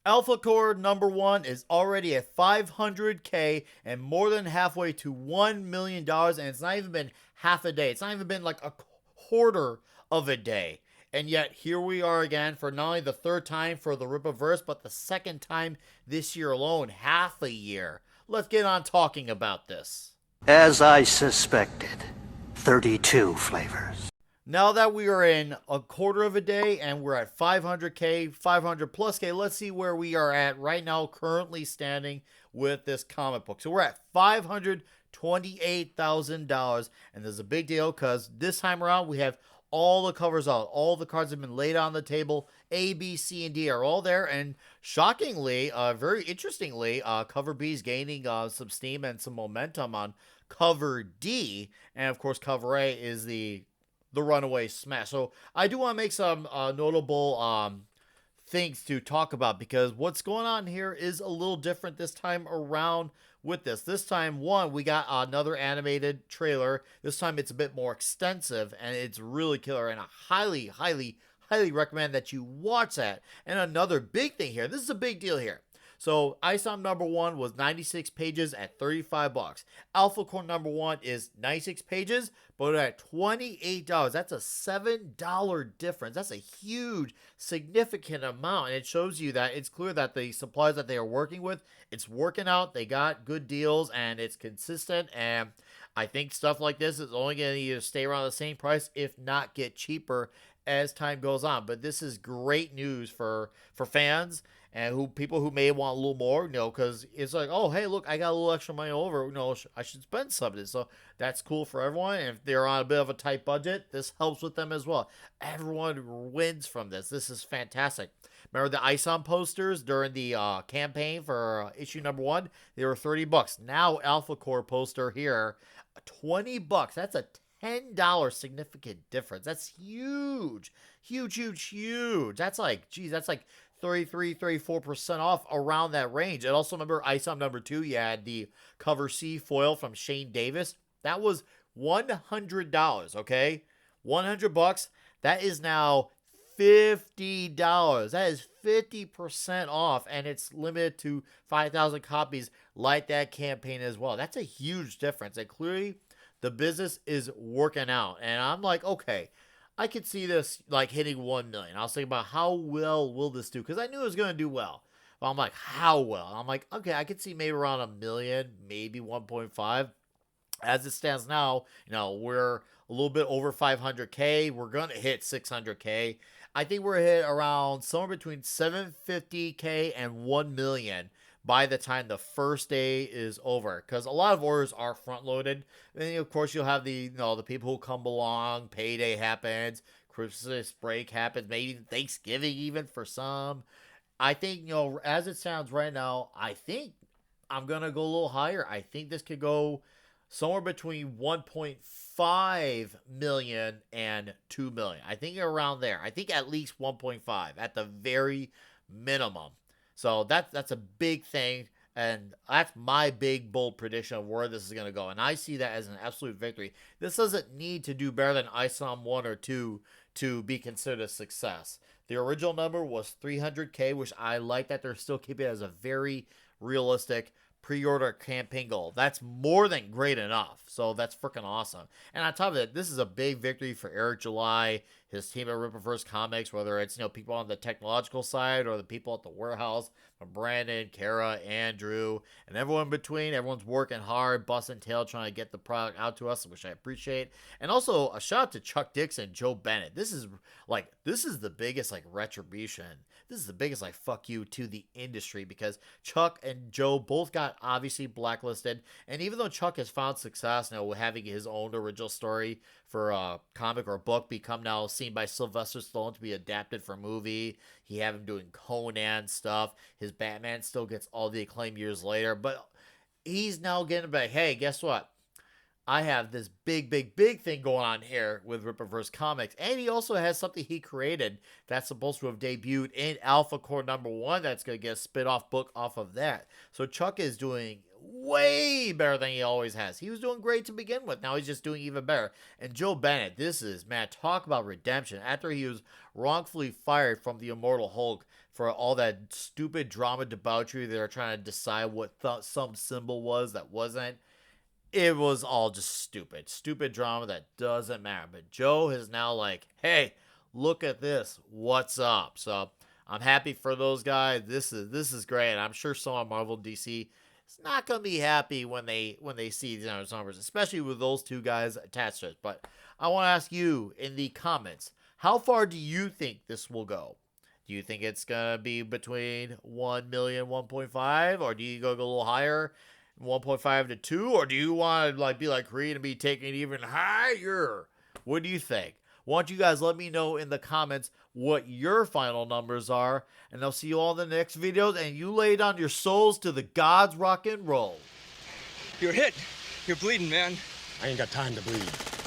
Alphacore #1 is already at 500K and more than halfway to $1 million, and it's not even been half a day. It's not even been like a quarter of a day. And yet, here we are again for not only the third time for the Rippaverse, but the second time this year alone, half a year. Let's get on talking about this. As I suspected, 32 flavors. Now that we are in a quarter of a day and we're at 500K, 500 plus K, let's see where we are at right now, currently standing with this comic book. So we're at $528,000, and there's a big deal because this time around we have all the covers out. All the cards have been laid on the table. A, B, C, and D are all there, and shockingly, very interestingly, cover B is gaining some steam and some momentum on cover D, and of course cover A is the runaway smash. So I do want to make some notable things to talk about, because what's going on here is a little different this time around with this. This time, we got another animated trailer. This time it's a bit more extensive, and it's really killer, and I highly, highly, highly recommend that you watch that. And another big thing here, this is a big deal here. So ISOM #1 was 96 pages at $35. Alphacore #1 is 96 pages, but at $28. That's a $7 difference. That's a huge, significant amount. And it shows you that it's clear that the suppliers that they are working with, it's working out. They got good deals, and it's consistent. And I think stuff like this is only going to either stay around the same price, if not get cheaper as time goes on. But this is great news for fans and people who may want a little more, because it's like, oh, hey, look, I got a little extra money over, I should spend some of this. So that's cool for everyone. And if they're on a bit of a tight budget, this helps with them as well. Everyone wins from this. This is fantastic. Remember the ISOM posters during the campaign for issue #1? They were $30. Now Alphacore poster here, $20. That's a $10 significant difference. That's huge. Huge, huge, huge. That's like 33, 34% off, around that range. And also remember ISOM #2, you had the cover C foil from Shane Davis. That was $100, okay? $100. That is now $50. That is 50% off, and it's limited to 5,000 copies like that campaign as well. That's a huge difference. And clearly the business is working out. And I'm like, okay, I could see this like hitting 1 million. I was thinking about how well will this do, because I knew it was going to do well. But I'm like, how well? I'm like, okay, I could see maybe around 1 million, maybe 1.5. As it stands now, we're a little bit over 500K. We're going to hit 600K. I think we're hit around somewhere between 750K and 1 million by the time the first day is over, because a lot of orders are front loaded. And of course you'll have the people who come along, payday happens, Christmas break happens, maybe Thanksgiving even for some. I think, as it sounds right now, I think I'm gonna go a little higher. I think this could go somewhere between 1.5 million and 2 million. I think around there. I think at least 1.5 at the very minimum. So that's a big thing, and that's my big, bold prediction of where this is going to go. And I see that as an absolute victory. This doesn't need to do better than ISOM 1 or 2 to be considered a success. The original number was 300K, which I like that they're still keeping it as a very realistic pre-order campaign goal. That's more than great enough. So that's freaking awesome. And on top of that, this is a big victory for Eric July, his team at Rippaverse Comics, whether it's people on the technological side or the people at the warehouse, from Brandon, Kara, Andrew, and everyone in between. Everyone's working hard, busting tail, trying to get the product out to us, which I appreciate. And also a shout out to Chuck Dixon, Joe Bennett. This is the biggest retribution. This is the biggest fuck you to the industry, because Chuck and Joe both got obviously blacklisted. And even though Chuck has found success now having his own original story for a comic or book become now seen by Sylvester Stallone to be adapted for a movie, he have him doing Conan stuff. His Batman still gets all the acclaim years later, but he's now getting back. Hey, guess what? I have this big, big, big thing going on here with Rippaverse Comics. And he also has something he created that's supposed to have debuted in Alphacore #1 that's going to get a spin-off book off of that. So Chuck is doing way better than he always has. He was doing great to begin with. Now he's just doing even better. And Joe Bennett, this is, man, talk about redemption. After he was wrongfully fired from the Immortal Hulk for all that stupid drama debauchery. They were trying to decide what some symbol was that wasn't. It was all just stupid drama that doesn't matter. But Joe is now like, hey, look at this, what's up? So I'm happy for those guys. This is great. And I'm sure someone at Marvel DC is not gonna be happy when they see these numbers, especially with those two guys attached to it. But I want to ask you in the comments, how far do you think this will go? Do you think it's gonna be between 1 million, 1.5, or do you go a little higher, 1.5 to 2, or do you want to be like Creed and be taking it even higher? What do you think? Why don't you guys let me know in the comments what your final numbers are, and I'll see you all in the next videos, and you lay down your souls to the gods rock and roll. You're hit. You're bleeding, man. I ain't got time to bleed.